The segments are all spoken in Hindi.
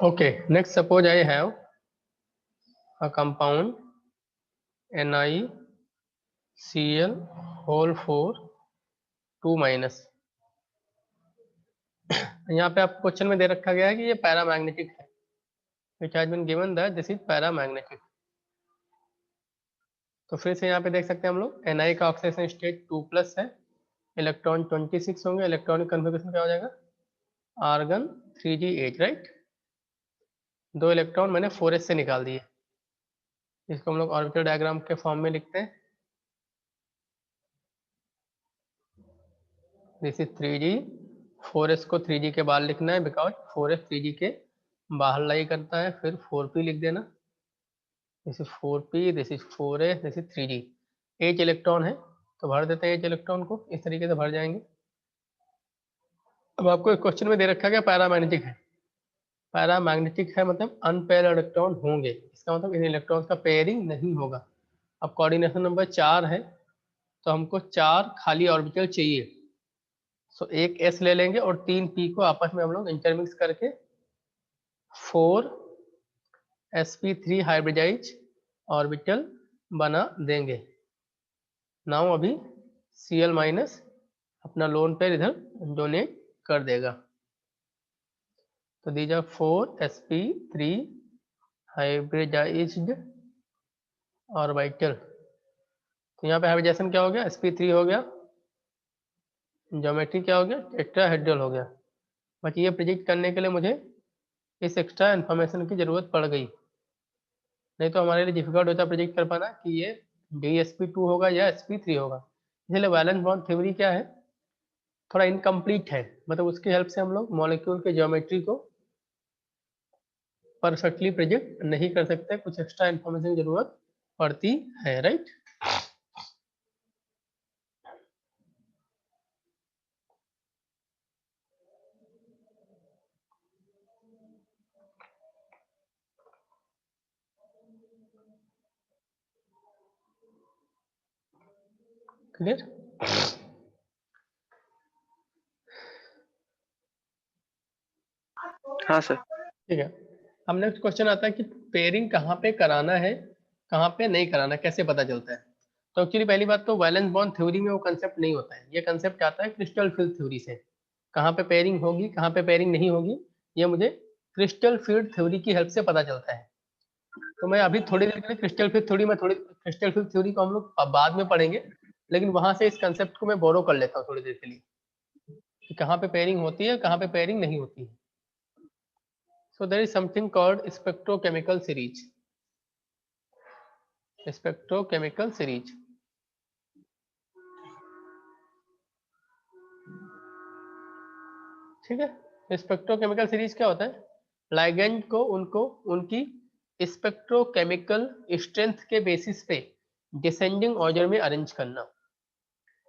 Okay, next suppose I have a compound NiCl whole 4 2 minus। यहाँ पे आपको क्वेश्चन में दे रखा गया है कि ये पैरामैग्नेटिक है, which has been given that this is paramagnetic. तो फिर से यहाँ पे देख सकते हैं हम लोग Na का ऑक्सीडेशन स्टेट 2+ है, इलेक्ट्रॉन 26 होंगे, इलेक्ट्रॉनिक कन्फिगरेशन क्या हो जाएगा आर्गन 3Gh, राइट। 2 इलेक्ट्रॉन मैंने 4s से निकाल दिए, इसको हम लोग ऑर्बिटल डायग्राम के फॉर्म में लिखते हैं। दिस इज 3G, 4s को 3G के बाहर लिखना है बिकॉज 4s 3G के बाहर लाई करता है। फिर 4p लिख देना, this is 4p, this is 4s, this is 3G। H electron है तो भर देते हैं H इलेक्ट्रॉन को, इस तरीके से भर जाएंगे। अब आपको क्वेश्चन में दे रखा गया पैरामैग्नेटिक है। पैरामैग्नेटिक है मतलब अनपेयर इलेक्ट्रॉन होंगे, इसका मतलब इन इलेक्ट्रॉन्स का पेयरिंग नहीं होगा। अब कोऑर्डिनेशन नंबर 4 है तो हमको 4 खाली ऑर्बिटल चाहिए, सो एक S ले लेंगे और 3 P को आपस में हम लोग इंटरमिक्स करके 4 sp3 हाइब्रिडाइज ऑर्बिटल बना देंगे। नाउ अभी Cl माइनस अपना लोन पेयर इधर डोनेट कर देगा, तो these are 4 sp3 hybridised orbital. तो यहाँ पे हाइब्रिडाइजेशन क्या हो गया, sp3 हो गया, ज्योमेट्री क्या हो गया टेट्राहेड्रल हो गया। बट ये प्रिडिक्ट करने के लिए मुझे इस एक्स्ट्रा इन्फॉर्मेशन की ज़रूरत पड़ गई, नहीं तो हमारे लिए डिफिकल्ट होता प्रिडिक्ट कर पाना कि ये DsP2 होगा या sp3 होगा। इसलिए वैलेंस बॉन्ड थ्योरी क्या है, थोड़ा इनकम्प्लीट है, मतलब उसकी हेल्प से हम लोग मॉलिक्यूल के ज्योमेट्री को परफेक्टली प्रिडिक्ट नहीं कर सकते, कुछ एक्स्ट्रा इन्फॉर्मेशन की जरूरत पड़ती है, राइट। क्लियर। हाँ सर। ठीक है, अब नेक्स्ट क्वेश्चन आता है कि पेयरिंग कहाँ पे कराना है, कहाँ पे नहीं कराना, कैसे पता चलता है। तो एक्चुअली पहली बात तो वैलेंस बॉन्ड थ्योरी में वो कंसेप्ट नहीं होता है, ये कंसेप्ट आता है क्रिस्टल फील्ड थ्योरी से। कहाँ पे पेयरिंग होगी कहाँ पे पेयरिंग नहीं होगी, ये मुझे क्रिस्टल फील्ड थ्योरी की हेल्प से पता चलता है। तो मैं अभी थोड़ी देर के लिए क्रिस्टल फील्ड थ्योरी में क्रिस्टल फील्ड थ्योरी को हम लोग बाद में पढ़ेंगे, लेकिन वहां से इस कंसेप्ट को मैं बोरो कर लेता हूँ थोड़ी देर के लिए कि कहाँ पे पेयरिंग होती है कहाँ पे पेयरिंग नहीं होती है। So there is something called spectrochemical series. Spectrochemical series. ठीक है, स्पेक्ट्रोकेमिकल सीरीज क्या होता है, लाइगेंड को उनको उनकी स्पेक्ट्रोकेमिकल स्ट्रेंथ के बेसिस पे डिसेंडिंग ऑर्डर में अरेंज करना।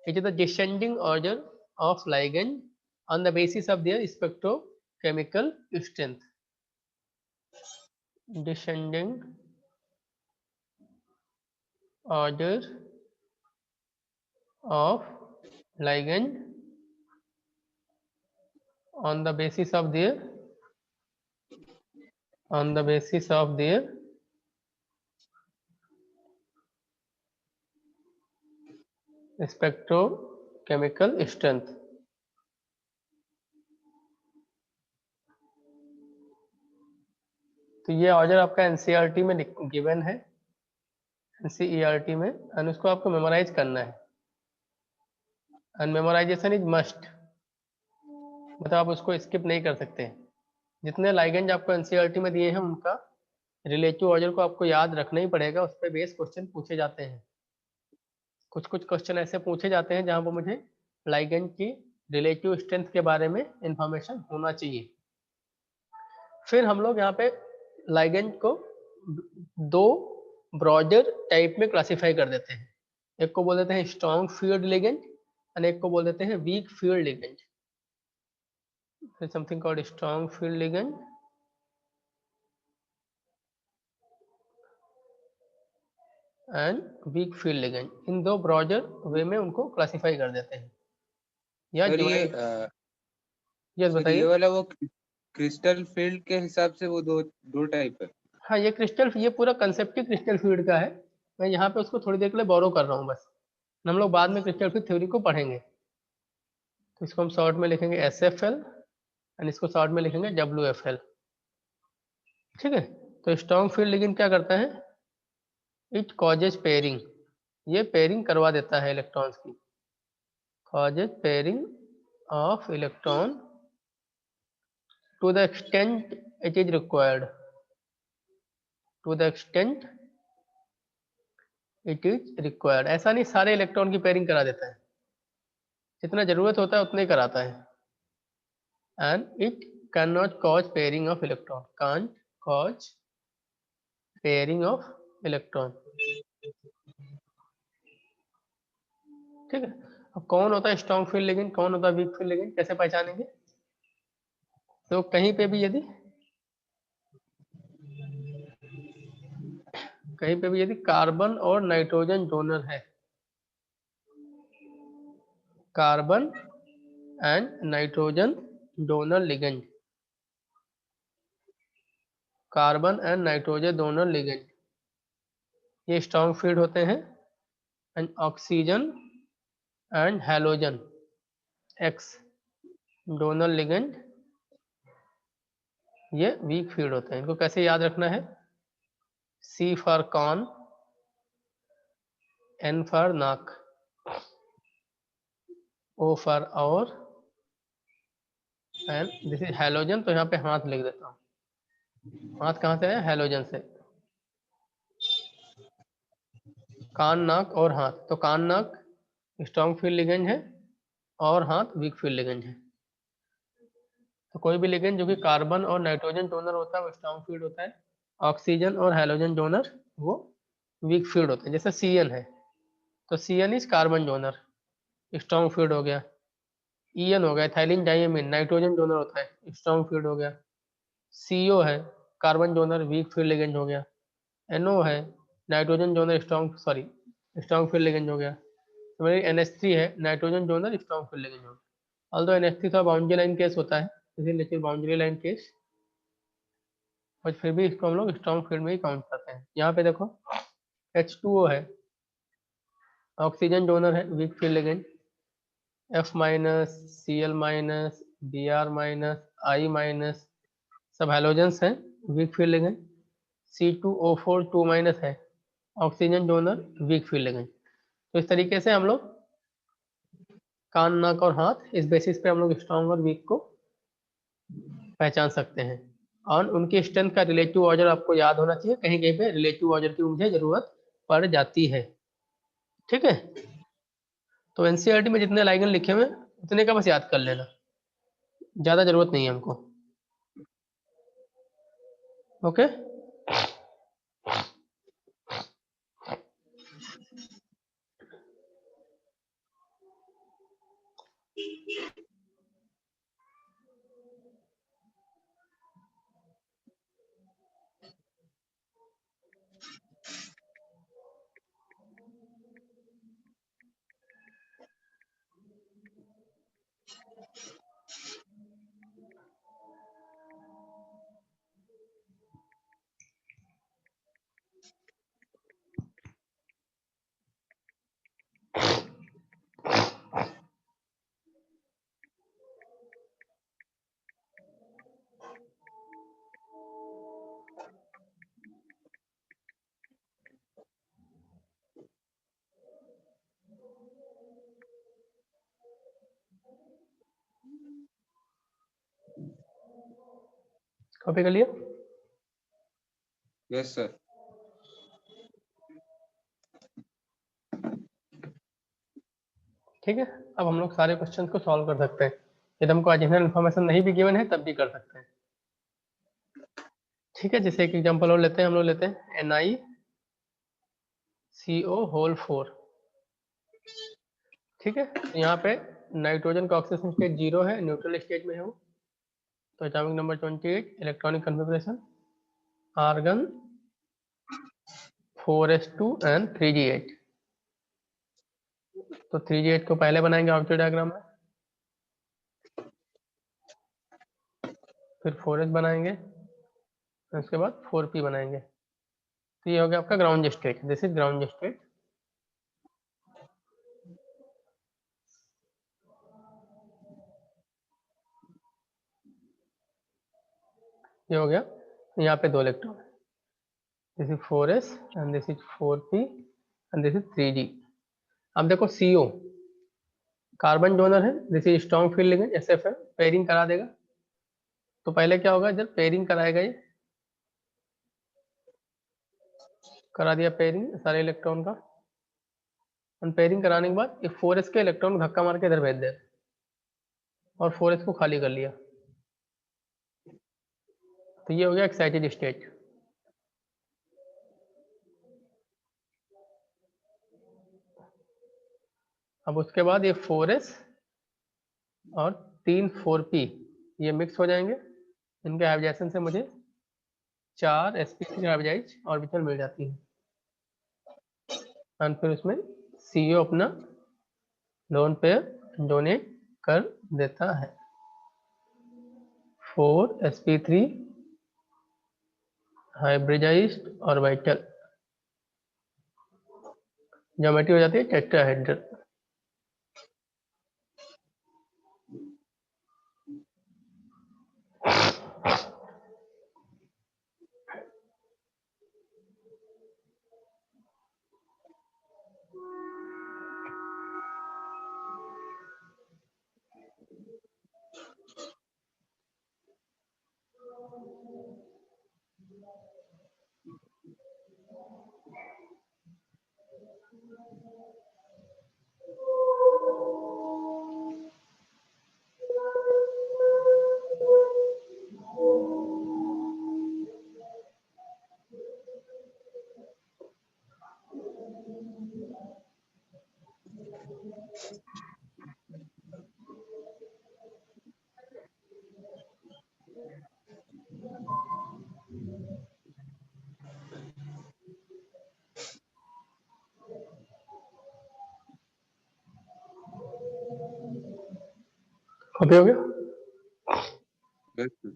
It is the descending order of ligand on the basis of their spectrochemical strength. Descending order of ligand on the basis of their spectrochemical strength। तो ये ऑर्डर आपका एनसीईआरटी में गिवन है, एनसीईआरटी में, एंड उसको आपको मेमोराइज करना है, एंड मेमोराइजेशन इज मस्ट, मतलब आप उसको स्किप नहीं कर सकते। जितने लाइगेंड आपको एनसीईआरटी में दिए हैं उनका रिलेटिव ऑर्डर को आपको याद रखना ही पड़ेगा, उस पर बेस क्वेश्चन पूछे जाते हैं। कुछ कुछ क्वेश्चन ऐसे पूछे जाते हैं जहां पर मुझे लाइगेंड की रिलेटिव स्ट्रेंथ के बारे में इंफॉर्मेशन होना चाहिए। फिर हम लोग यहाँ पे लाइगेंड को 2 ब्रॉडर टाइप में क्लासिफाई कर देते हैं, एक को बोल देते हैं स्ट्रॉन्ग फील्ड लिगेंड और एक को बोल देते हैं weak field ligand. Something called strong field ligand and weak field ligand. इन 2 ब्रॉडर वे में उनको क्लासिफाई कर देते हैं या सर ये यस सर ये बताइए। वाला वो क्रिस्टल फील्ड के हिसाब से वो दो टाइप है। हाँ, ये पूरा कंसेप्ट ही क्रिस्टल फील्ड का है। मैं यहाँ पे उसको थोड़ी देर के लिए बोरो कर रहा हूँ बस। हम लोग बाद में क्रिस्टल फील्ड थ्योरी को पढ़ेंगे। तो इसको हम शॉर्ट में लिखेंगे SFL एंड इसको शॉर्ट में लिखेंगे WFL। ठीक है। तो स्ट्रॉन्ग फील्ड लिगेंड क्या करता है? इट कॉजेज पेयरिंग, ये पेयरिंग करवा देता है इलेक्ट्रॉन्स की। Causes pairing of electron to the extent it is required, to the extent it is required. ऐसा नहीं सारे इलेक्ट्रॉन की पेयरिंग करा देता है, जितना जरूरत होता है उतना ही कराता है। And it can not cause pairing of electron, can't cause pairing of electron. ठीक है। अब कौन होता है स्ट्रॉन्ग फील्ड लिगेंड, कौन होता है वीक फील्ड लिगेंड, कैसे पहचानेंगे? तो कहीं पे भी यदि कार्बन और नाइट्रोजन डोनर है, carbon and nitrogen donor ligand, carbon and nitrogen donor ligand, ये स्ट्रॉन्ग फील्ड होते हैं। And oxygen and halogen x donor ligand, ये वीक फील्ड होते हैं। इनको कैसे याद रखना है? C for corn, N for नाक, O फॉर और, एंड दिस इज हैलोजन। तो यहाँ पे हाथ लिख देता हूँ। हाथ कहाँ से है? हैलोजन से। कान, नाक और हाथ। तो कान, नाक स्ट्रॉन्ग फील्ड लिगेंड है और हाथ वीक फील्ड लिगेंड है। तो कोई भी लिगेंड जो कि कार्बन और नाइट्रोजन डोनर होता है वो स्ट्रॉन्ग फील्ड होता है। ऑक्सीजन और हैलोजन डोनर वो वीक फील्ड होते हैं। जैसे CN है तो CN is carbon donor, strong field हो गया। EN हो गया इथाइलिन डाइमीन, नाइट्रोजन डोनर होता है, स्ट्रॉन्ग फील्ड हो गया। CO है carbon donor, weak field ligand हो गया। NO है nitrogen donor, strong field ligand हो गया। तो मेरी NH3 है nitrogen donor, strong field ligand हो गया। ऑल्दो NH3 थोड़ा बाउंड्री लाइन केस होता है, इसीलिए बाउंड्री लाइन केस, और फिर भी इसको हम लोग स्ट्रॉन्ग फील्ड में ही काउंट करते हैं। यहाँ पे देखो H2O है, ऑक्सीजन डोनर है, weak field ligand. F minus, Cl minus, Br minus, I minus सब हैलोजेंस हैं, weak field ligand. C2O4 2 minus है, oxygen donor, weak field ligand. तो इस तरीके से हम लोग कान, नाक और हाथ, इस बेसिस पे हम लोग स्ट्रॉन्ग और वीक को पहचान सकते हैं। और उनकी स्ट्रेंथ का रिलेटिव ऑर्डर आपको याद होना चाहिए, कहीं कहीं पे रिलेटिव ऑर्डर की मुझे जरूरत पड़ जाती है। ठीक है। तो एनसीईआरटी में जितने लाइगेंड लिखे हुए उतने का बस याद कर लेना, ज्यादा जरूरत नहीं है हमको। ओके। कॉपी कर लिया? Yes sir. ठीक है। अब हम लोग सारे क्वेश्चंस को सॉल्व कर सकते हैं। यदि हमको एडिशनल इन्फॉर्मेशन नहीं भी गिवन है तब भी कर सकते हैं। ठीक है। जैसे एक एग्जांपल और लेते हैं, हम लोग लेते हैं NiCO होल 4। ठीक है। तो यहाँ पे नाइट्रोजन का ऑक्सीजन स्टेट 0 है, न्यूट्रल स्टेट में है वो। तो atomic number 28, electronic configuration argon 4s2 and 3g8। तो 3g8 को पहले बनाएंगे ऑक्टेट डायग्राम में। फिर 4s बनाएंगे, उसके बाद 4p बनाएंगे। तो ये हो गया आपका ground state, this is ground state. ये हो गया, यहाँ पे 2 electron, this is 4s and this is 4p and this is 3d। अब देखो CO कार्बन डोनर है, this is strong field ligand SFM, pairing करा देगा। तो पहले क्या होगा, जब पेयरिंग कराएगा, ये करा दिया पेयरिंग सारे इलेक्ट्रॉन का, पेयरिंग कराने के बाद ये 4s के इलेक्ट्रॉन को धक्का मार के इधर भेज दे और 4s को खाली कर लिया। तो ये हो गया एक्साइटेड स्टेट। अब उसके बाद ये 4s और 3 4p ये मिक्स हो जाएंगे, इनके हाइब्रिडाइजेशन से मुझे 4 sp3 हाइब्रिडाइज ऑर्बिटल मिल जाती है, और फिर उसमें CO अपना लोन पेयर डोनेट कर देता है। 4 sp3 हाइब्रिडाइज्ड ऑर्बिटल, ज्योमेट्री हो जाती है टेट्राहेड्रल। कॉपी हो गया? Yes, sir.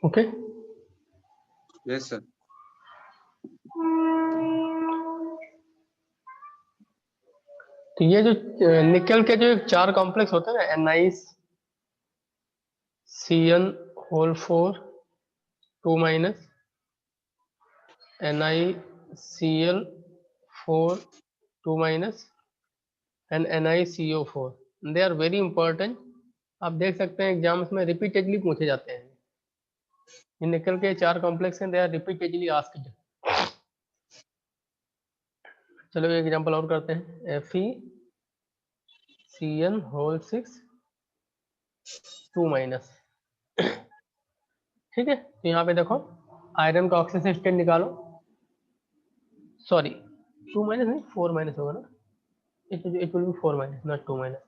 Okay. Yes, sir. तो ये जो निकल के जो 4 कॉम्प्लेक्स होते हैं ना, NiCN4 2 minus NiCl4 2 minus and NiCO4, they are very important। आप देख सकते हैं एग्जाम्स में रिपीटेडली पूछे जाते हैं। ये निकल के 4 कॉम्प्लेक्स हैं, दे आर रिपीटेडली आस्क्ड। चलो एक एग्जांपल और करते हैं, FeCN6 2 minus। ठीक है, तो यहाँ पे देखो आयरन का ऑक्सीजन स्टेट निकालो, सॉरी 2 minus नहीं 4 minus होगा ना, it will B 4 minus not 2 minus।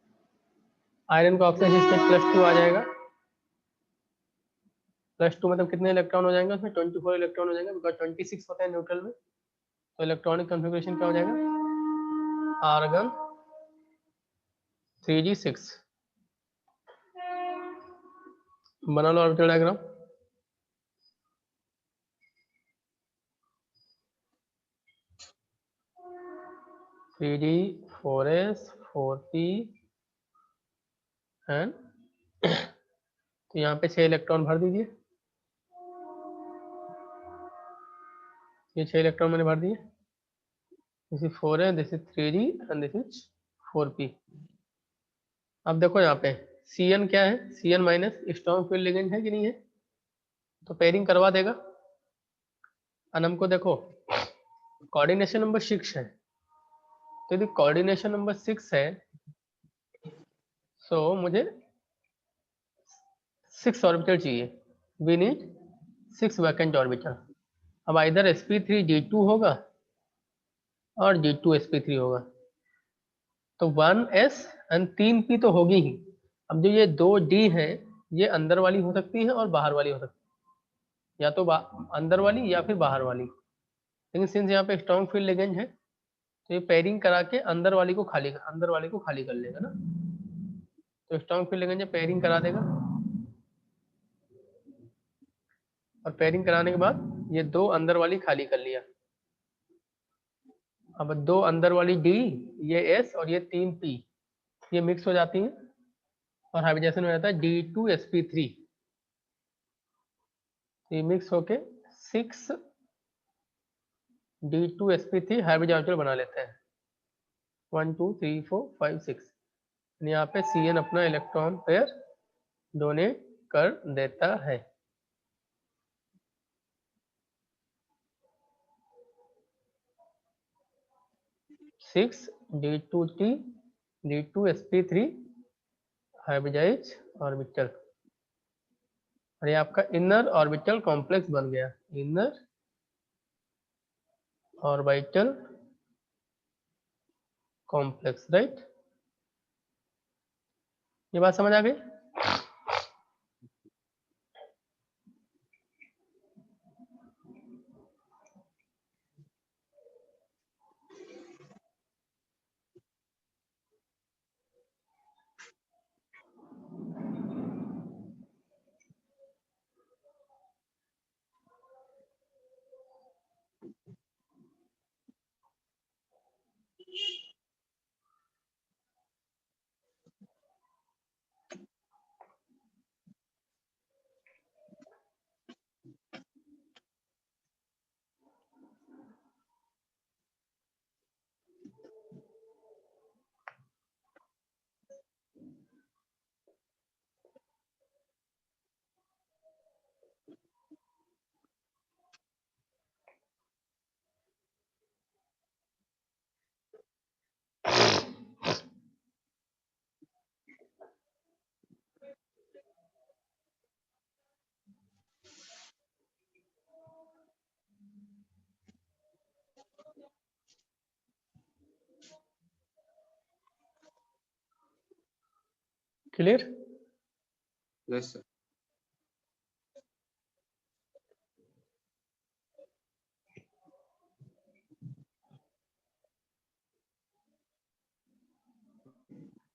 Iron का ऑक्सीजन स्टेट +2 आ जाएगा, +2 मतलब कितने इलेक्ट्रॉन हो जाएंगे उसमें, 24 इलेक्ट्रॉन हो जाएंगे, बिकॉज 26 होता है न्यूट्रल में। तो इलेक्ट्रॉनिक कॉन्फ़िगरेशन क्या हो जाएगा, आर्गन 3d6। बना लो orbital diagram. Three D 4s 4p and तो यहाँ पे 6 इलेक्ट्रॉन भर दीजिए, ये 6 इलेक्ट्रॉन मैंने भर दिए। This is 4s, this is 3d and this is 4p। अब देखो यहाँ पे Cn क्या है, Cn minus strong field ligand है कि नहीं है, तो पेयरिंग करवा देगा। और हमको देखो कोऑर्डिनेशन नंबर 6 है, तो यदि कोऑर्डिनेशन नंबर 6 है सो मुझे 6 ऑर्बिटल चाहिए, वी नीड 6 वैकेंट ऑर्बिटल। अब इधर sp3 d2 होगा और d2 sp3 होगा, तो 1s एंड 3p तो होगी ही। अब जो ये 2d है ये अंदर वाली हो सकती है और बाहर वाली हो सकती है, या तो अंदर वाली या फिर बाहर वाली। लेकिन सिंस यहाँ पे स्ट्रॉन्ग फील्ड लिगेंड है तो ये पेयरिंग करा के अंदर वाली को खाली कर लेगा ना, तो स्ट्रॉन्ग फील्ड लिगेंड पेयरिंग करा देगा। और पेयरिंग कराने के बाद ये 2 अंदर वाली खाली कर लिया। अब 2 अंदर वाली D, ये S और ये 3p ये मिक्स हो जाती हैं और हाइब्रिडाइजेशन हो जाता है D2sp3। ये मिक्स होके 6 D2sp3 हाइब्रिड ऑर्बिटल बना लेते हैं। 1 2 3 4 5 6। यहाँ पे Cn अपना इलेक्ट्रॉन पेयर डोनेट कर देता है। Six D2t D2sp3 hybridise orbital, और ये आपका इनर ऑर्बिटल कॉम्प्लेक्स बन गया, इनर ऑर्बिटल कॉम्प्लेक्स, राइट। ये बात समझ आ गई। क्लियर। Yes, sir.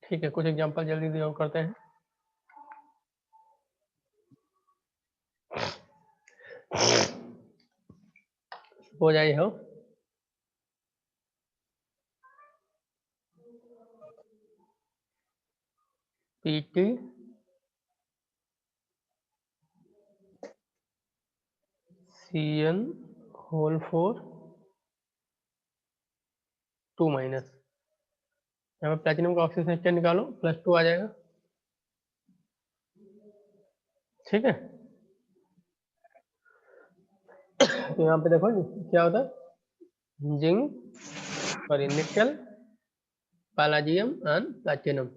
ठीक है, कुछ एग्जांपल जल्दी से और करते हैं। हो जाए हो PT Cn होल 4 2 माइनस, यहाँ पे प्लेटिनम का ऑक्सीजन स्टेट निकालो +2 आ जाएगा, ठीक है। तो यहाँ पे देखो क्या होता है, जिंक सॉरी निकल पैलाजियम एंड प्लैटिनम।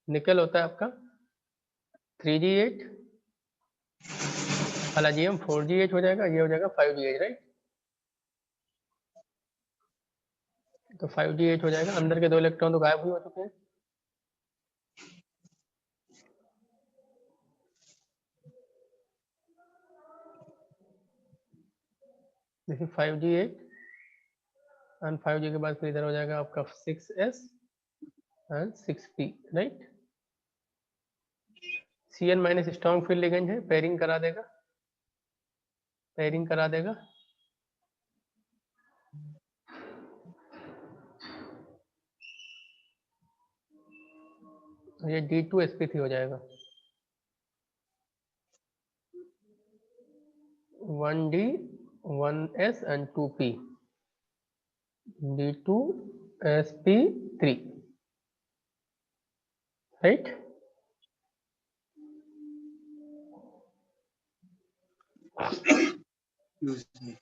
निकल होता है आपका 3G8, पैलाजियम 4G8 हो जाएगा, ये हो जाएगा 5G8, राइट। तो 5G8 हो जाएगा, अंदर के 2 इलेक्ट्रॉन तो गायब हुए हो चुके हैं। देखिए 5G8 एंड 5G के बाद फिर इधर हो जाएगा आपका 6s and 6p, right. Cn minus strong field ligand है, पेयरिंग करा देगा, पेयरिंग करा देगा। तो ये D2sp3 हो जाएगा, 1D 1s and 2p D2sp3। Right. Yes, sir.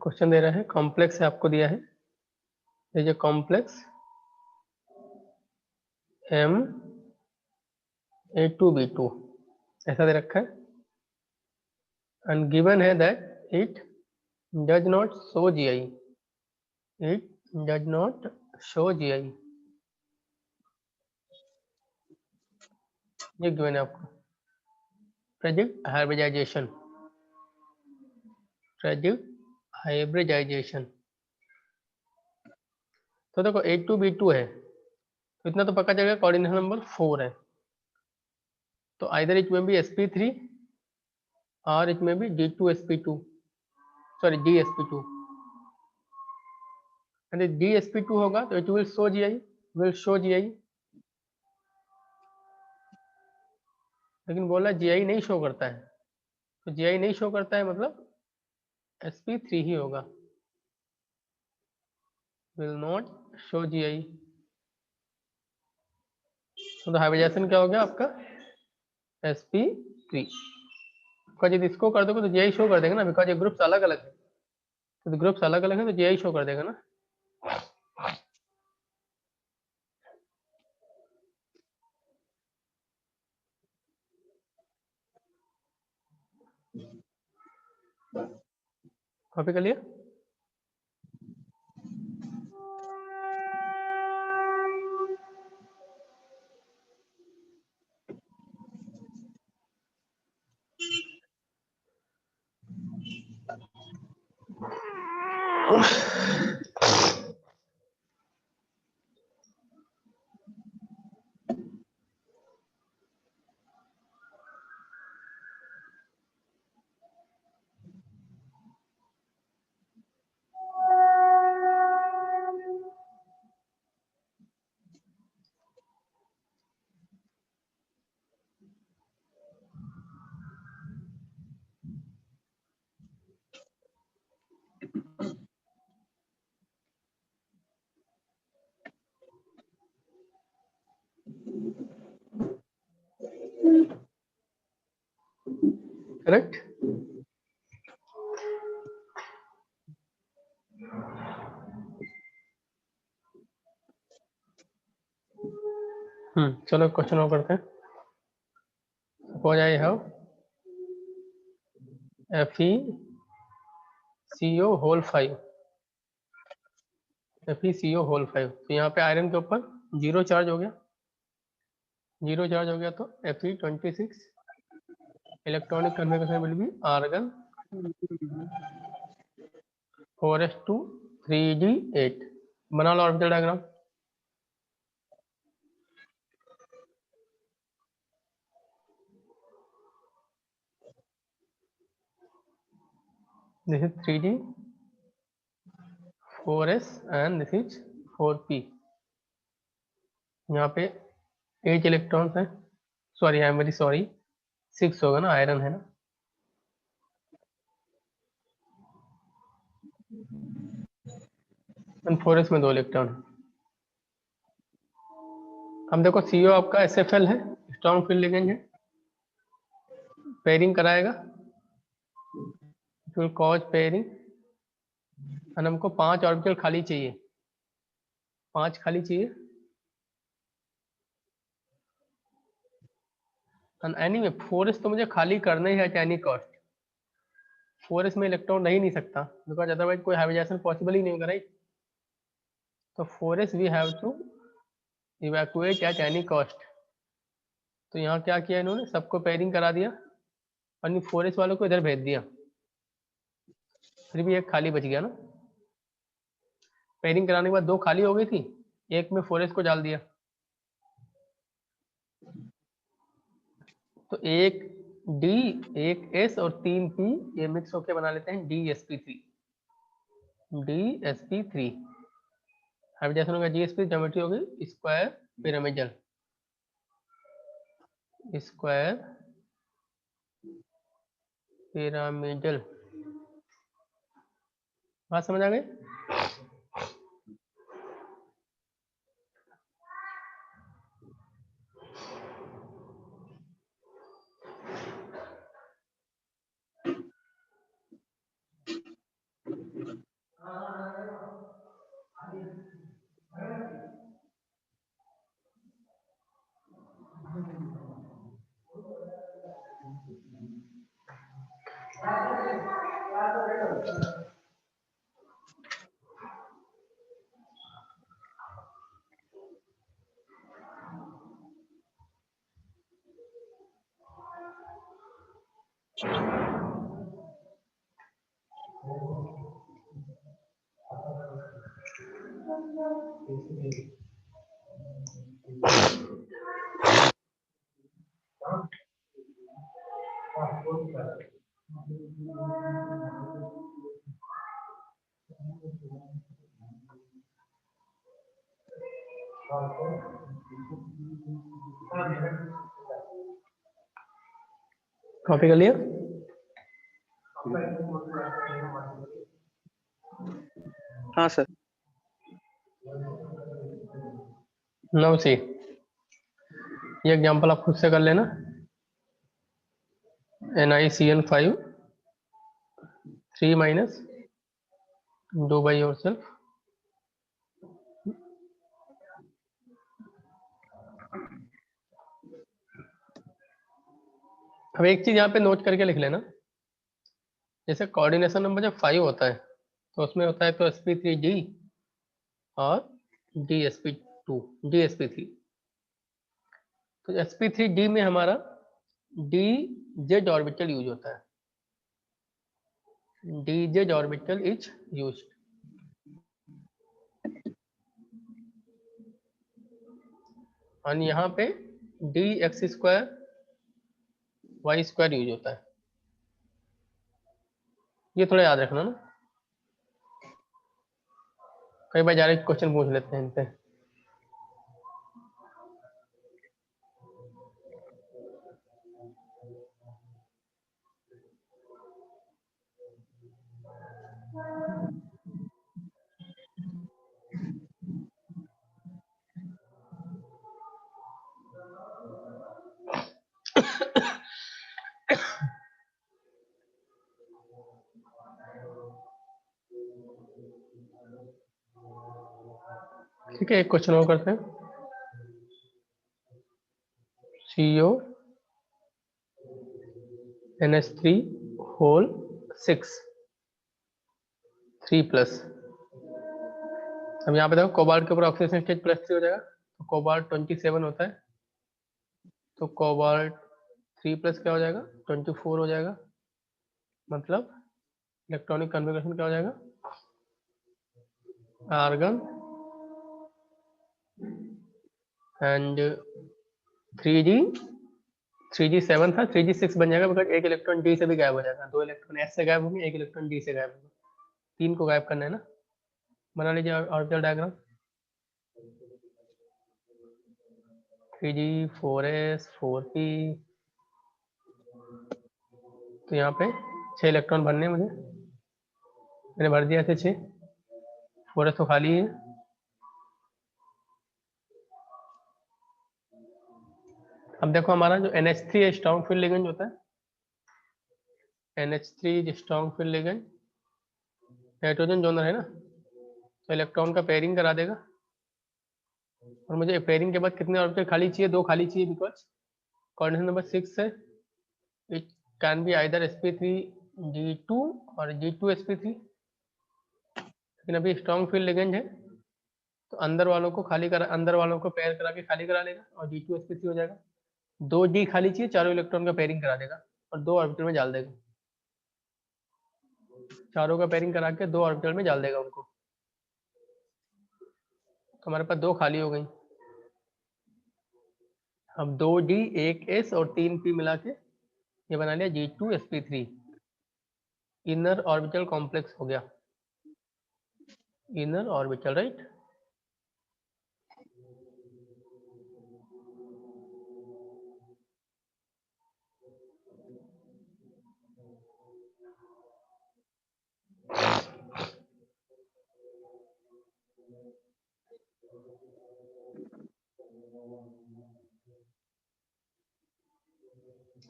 Question दे रहा है, कॉम्प्लेक्स है, आपको दिया है ये जो कॉम्प्लेक्स M(A2B2) ऐसा दे रखा है, एंड गिवन है that it does not show GI, it does not show GI, ये गिवन है आपको। Predict hybridization, predict hybridization. तो देखो A2B2 है, तो इतना तो पक्का चलेगा कोऑर्डिनेशन नंबर 4 है, तो आइदर इट में बी sp3 और इट में B D2sp2, sorry DsP2, and DsP2 होगा तो it will show GI, will show GI, लेकिन बोला GI नहीं शो करता है, तो GI नहीं शो करता है मतलब sp3 ही होगा, विल नॉट शो GI। तो हाइब्रिडाइजेशन क्या हो गया आपका sp3, बिकॉज यदि इसको कर दोगे तो GI शो कर देगा ना, बिकॉज ये ग्रुप्स अलग अलग है, तो ग्रुप्स अलग अलग है तो GI शो कर देगा ना। कॉपी कर लिया? करेक्ट। चलो क्वेश्चन और करते हैं। Suppose I have FeCO whole 5, FeCO whole 5, तो यहाँ पे आयरन के ऊपर 0 चार्ज हो गया, 0 चार्ज हो गया, तो Fe26 electronic configuration will be argon 4s2 3d8। बना लो orbital diagram. This is 3d, 4s and this is 4p। यहाँ पे 8 इलेक्ट्रॉन्स हैं, sorry I am very sorry, 6 होगा ना, आयरन है ना। एंड 4s में 2 इलेक्ट्रॉन है। हम देखो CO आपका SFL है, स्ट्रॉन्ग फील्ड लिगेंड है, पेयरिंग कराएगा, it will cause pairing, and हमको 5 ऑर्बिटल खाली चाहिए, 5 खाली चाहिए। एंड एनीवे 4s तो मुझे खाली करना ही है एट एनी कॉस्ट, 4s में इलेक्ट्रॉन रह ही नहीं सकता, बिकॉज अदरवाइज कोई हाइब्रिडाइजेशन पॉसिबल ही नहीं होगा, राइट। तो 4s we have to evacuate at any cost. तो यहाँ क्या किया इन्होंने, सबको पेयरिंग करा दिया और इन 4s वालों को इधर भेज दिया, फिर भी एक खाली बच गया ना। पेयरिंग कराने के बाद 2 खाली हो गई थी, एक में 4s को डाल दिया, तो एक D, एक S और 3 P, ये मिक्स होके बना लेते हैं DsP3, DsP3। हाइब्रिडाइजेशन होगा GsP, ज्योमेट्री होगी स्क्वायर पिरामिडल, स्क्वायर पिरामिडल। बात समझ आ गई? कॉपी कर लिया? हाँ सर। नाउ सी, ये एग्जांपल आप खुद से कर लेना। NiCN5 3 minus, do by yourself। अब एक चीज यहाँ पे नोट करके लिख लेना, जैसे कोऑर्डिनेशन नंबर जब 5 होता है तो उसमें होता है तो sp3d और dsp3। तो sp3d में हमारा dz ऑर्बिटल यूज होता है, dz ऑर्बिटल इज यूज्ड। और यहाँ पे dx² y² यूज होता है। ये थोड़ा याद रखना ना, कई बार डायरेक्ट क्वेश्चन पूछ लेते हैं इन पे। ठीक है, एक क्वेश्चन और करते हैं। CO NH3 whole 6 3+। अब यहाँ पे देखो कोबाल्ट के ऊपर ऑक्सीडेशन स्टेज +3 हो जाएगा, तो कोबाल्ट 27 होता है, तो कोबाल्ट 3+ क्या हो जाएगा 24 हो जाएगा। मतलब इलेक्ट्रॉनिक कन्फिगरेशन क्या हो जाएगा, आर्गन एंड 3g 7 था, 3g 6 बन जाएगा, बिकॉज एक इलेक्ट्रॉन डी से भी गायब हो जाएगा। 2 इलेक्ट्रॉन एस से गायब होंगे, 1 इलेक्ट्रॉन डी से गायब होगा, 3 को गायब करना है ना। बना लीजिए orbital diagram. 3g 4s 4p, तो यहाँ पे 6 इलेक्ट्रॉन भरने हैं मुझे, मैंने भर दिया ऐसे 6। 4s तो खाली है। अब देखो हमारा जो NH3 स्ट्रॉन्ग फील्ड लिगेंड होता है, NH3 strong field ligand nitrogen donor है ना, तो इलेक्ट्रॉन का पेयरिंग करा देगा। और मुझे पेयरिंग के बाद कितने ऑर्बिटल खाली चाहिए, 2 खाली चाहिए, बिकॉज कोऑर्डिनेशन नंबर 6 है। It can be either sp3d2 और g2 sp3। लेकिन अभी स्ट्रॉन्ग फील्ड लिगेंड है तो अंदर वालों को पेयर करा के खाली करा लेगा और g2 sp3 हो जाएगा। 2 d खाली चाहिए, चारों इलेक्ट्रॉन का पेयरिंग करा देगा और 2 ऑर्बिटल में डाल देगा। चारों का पेयरिंग करा के 2 ऑर्बिटल में डाल देगा उनको, तो हमारे पास 2 खाली हो गई। अब 2d 1s और 3p मिला के ये बना लिया g2 sp3, inner orbital complex हो गया, इनर ऑर्बिटल, राइट।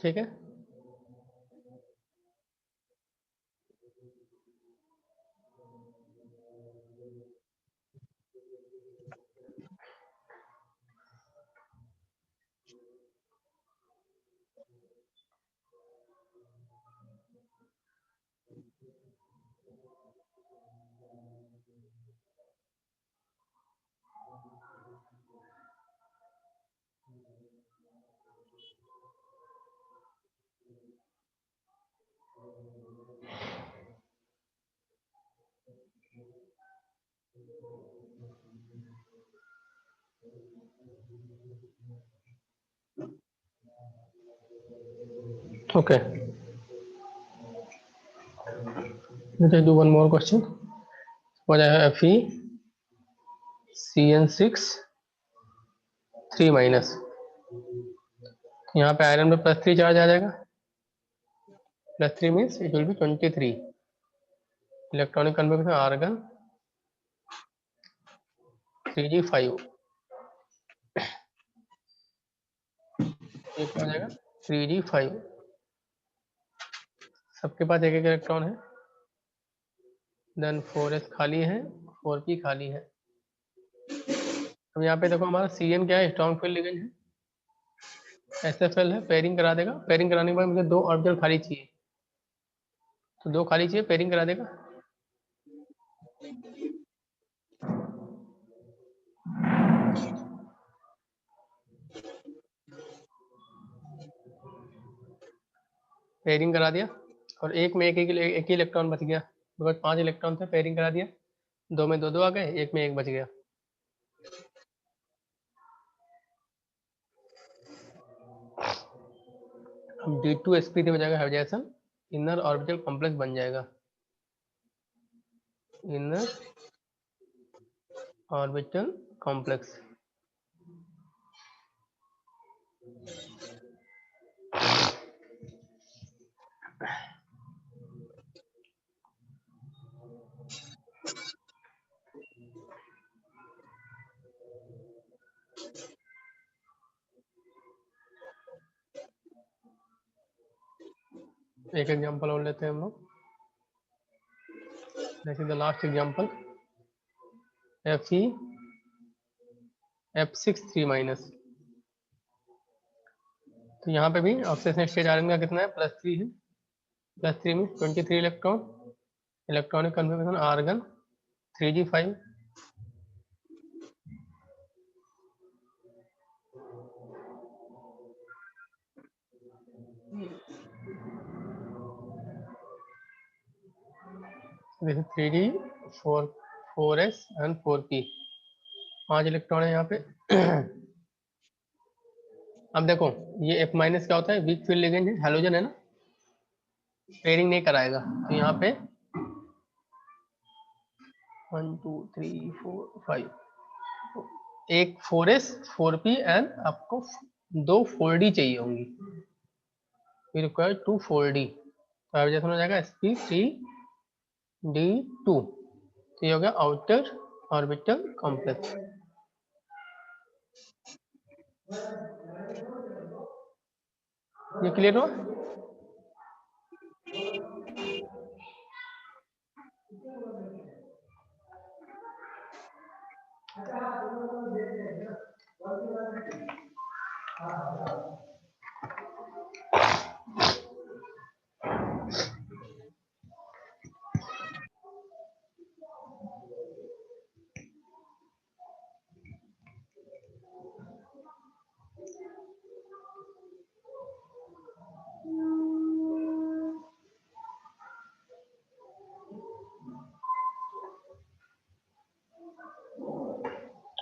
ठीक है, Okay, let us do one more question. What I have Fe CN6 3 माइनस, यहाँ पे आयरन में +3 चार्ज आ जाएगा, +3 means it will be 23 electronic confirmation argon 3g5, ये क्या हो जाएगा 3g5, सबके पास एक एक इलेक्ट्रॉन है, देन 4s खाली है, 4p खाली है। अब यहाँ पे देखो हमारा Cn क्या है, स्ट्रॉन्ग फील्ड लिगेंड है, SFL है, पेयरिंग करा देगा। पेयरिंग कराने के बाद मुझे 2 ऑर्बिटल खाली चाहिए, तो 2 खाली चाहिए, पेयरिंग करा देगा। पेयरिंग करा दिया, और एक में एक ही इलेक्ट्रॉन बच गया, बिकॉज 5 इलेक्ट्रॉन थे, पेयरिंग करा दिया, 2 में 2 आ गए, एक में 1 बच गया। अब D2sp3 हो जाएगा हाइब्रिडाइजेशन, इनर ऑर्बिटल कॉम्प्लेक्स बन जाएगा, इनर ऑर्बिटल कॉम्प्लेक्स। एक एग्जांपल और लेते हैं हम लोग, this is the last example, Fe F6 3 minus, तो यहाँ पे भी ऑक्सीडेशन स्टेज आयरन का कितना है, +3 है, +3 में 23 electron, electronic confirmation argon 3g5, this is 3g 4s and 4p, 5 electron है यहाँ पे। अब देखो ये F माइनस क्या होता है, वीक फील्ड लिगेंड है, हैलोजन है ना, पेयरिंग नहीं कराएगा, तो यहाँ पे 1 2 3 4 5, एक 4s 4p एंड आपको 2 4d चाहिए होंगी, वी रिक्वायर 2 4d, तो हाइब्रिडाइजेशन हो जाएगा sp3d2, तो ये हो गया आउटर ऑर्बिटल कॉम्प्लेक्स। ये क्लियर हुआ?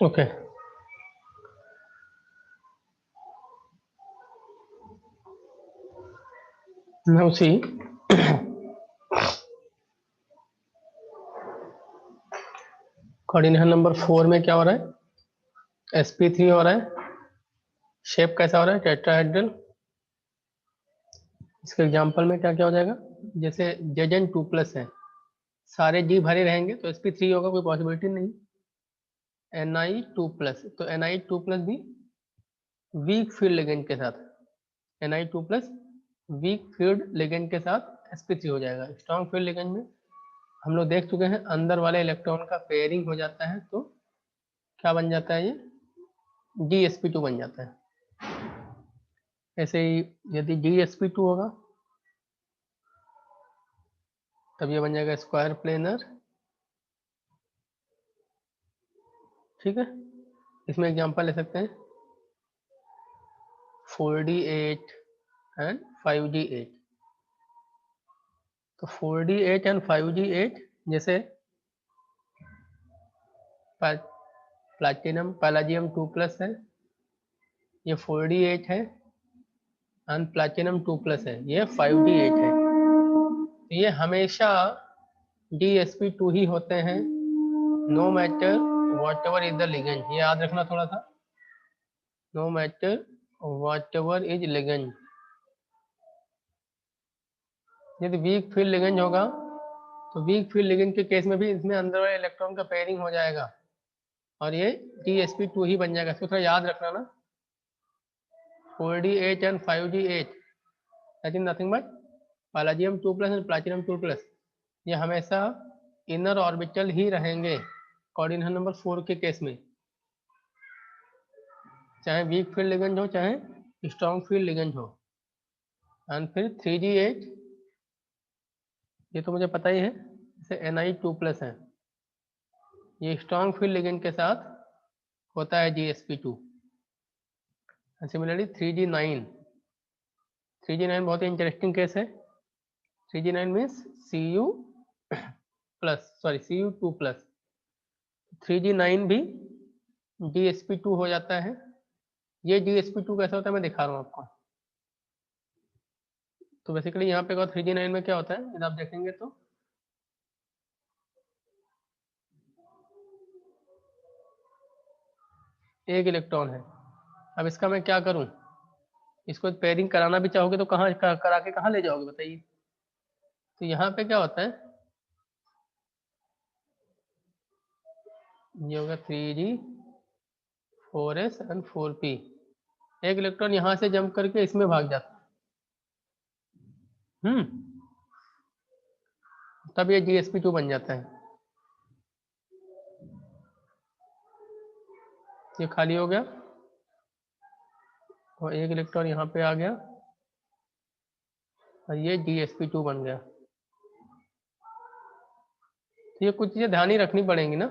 Okay, now see coordination number 4 में क्या हो रहा है, sp3 हो रहा है, शेप कैसा हो रहा है, टेट्राहेड्रल। इसके एग्जांपल में क्या क्या हो जाएगा, जैसे Zn2+ है, सारे G भरे रहेंगे तो sp3 होगा, कोई पॉसिबिलिटी नहीं। Ni2+, तो Ni2+ भी वीक फील्ड लिगेंड के साथ, Ni2+ वीक फील्ड लिगेंड के साथ sp3 हो जाएगा। स्ट्रॉन्ग फील्ड लिगेंड में हम लोग देख चुके हैं, अंदर वाले इलेक्ट्रॉन का पेयरिंग हो जाता है तो क्या बन जाता है, ये DsP2 बन जाता है। ऐसे ही यदि DsP2 होगा तब ये बन जाएगा स्क्वायर प्लेनर, ठीक है। इसमें एग्जांपल ले सकते हैं 4d8 एंड 5d8, तो 4d8 एंड 5d8 जैसे प्लैटिनम पैलाजियम 2+ है, ये 4D8 है, एंड प्लैटिनम 2+ है, ये 5D8 है। तो ये हमेशा DsP2 ही होते हैं, no matter whatever is the ligand. ये याद रखना थोड़ा सा, no matter whatever is ligand. यदि वीक फील्ड लिगेंड होगा तो वीक फील्ड लिगेंड के केस में भी इसमें अंदर वाले इलेक्ट्रॉन का पेयरिंग हो जाएगा और ये DsP2 ही बन जाएगा। इसको थोड़ा याद रखना ना, 4D8 and 5D8 that is nothing but palladium 2+ and platinum 2+। ये हमेशा इनर ऑर्बिटल ही रहेंगे कोऑर्डिनेशन नंबर 4 के केस में, चाहे वीक फील्ड लिगेंड हो चाहे स्ट्रॉन्ग फील्ड लिगेंड हो। एंड फिर 3D8, ये तो मुझे पता ही है, इसे Ni2+ है, ये स्ट्रॉन्ग फील्ड लिगेंड के साथ होता है DsP2। सिमिलरली 3G9, 3G9 बहुत ही इंटरेस्टिंग केस है। 3G9 means Cu2+। 3G9 भी DsP2 हो जाता है। ये DsP2 कैसा होता है मैं दिखा रहा हूँ आपको। तो बेसिकली यहाँ पे 3G9 में क्या होता है, यदि आप देखेंगे तो एक इलेक्ट्रॉन है। अब इसका मैं क्या करूं, इसको पेयरिंग कराना भी चाहोगे तो कहाँ करा के कहाँ ले जाओगे बताइए। तो यहाँ पे क्या होता है, ये होगा 3G 4S एंड 4P। एक इलेक्ट्रॉन यहाँ से जंप करके इसमें भाग जाता है, तब ये DsP2 बन जाता है। ये खाली हो गया और एक इलेक्ट्रॉन यहाँ पे आ गया और ये DsP2 बन गया। तो ये कुछ चीजें ध्यान ही रखनी पड़ेंगी ना।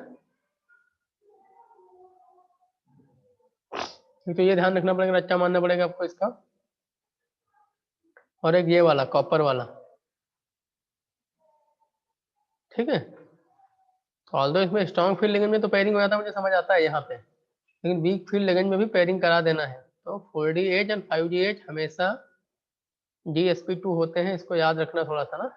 तो ये ध्यान रखना पड़ेगा, अच्छा मानना पड़ेगा आपको इसका। और एक ये वाला कॉपर वाला, ठीक है। ऑल्दो इसमें स्ट्रॉन्ग फील्ड लिगेंड में तो पेयरिंग हो जाता है, मुझे समझ आता है यहाँ पे, लेकिन वीक फील्ड लिगेंड में भी पेयरिंग करा देना है। तो 4D8 एंड 5D8 हमेशा DsP2 होते हैं, इसको याद रखना थोड़ा सा ना।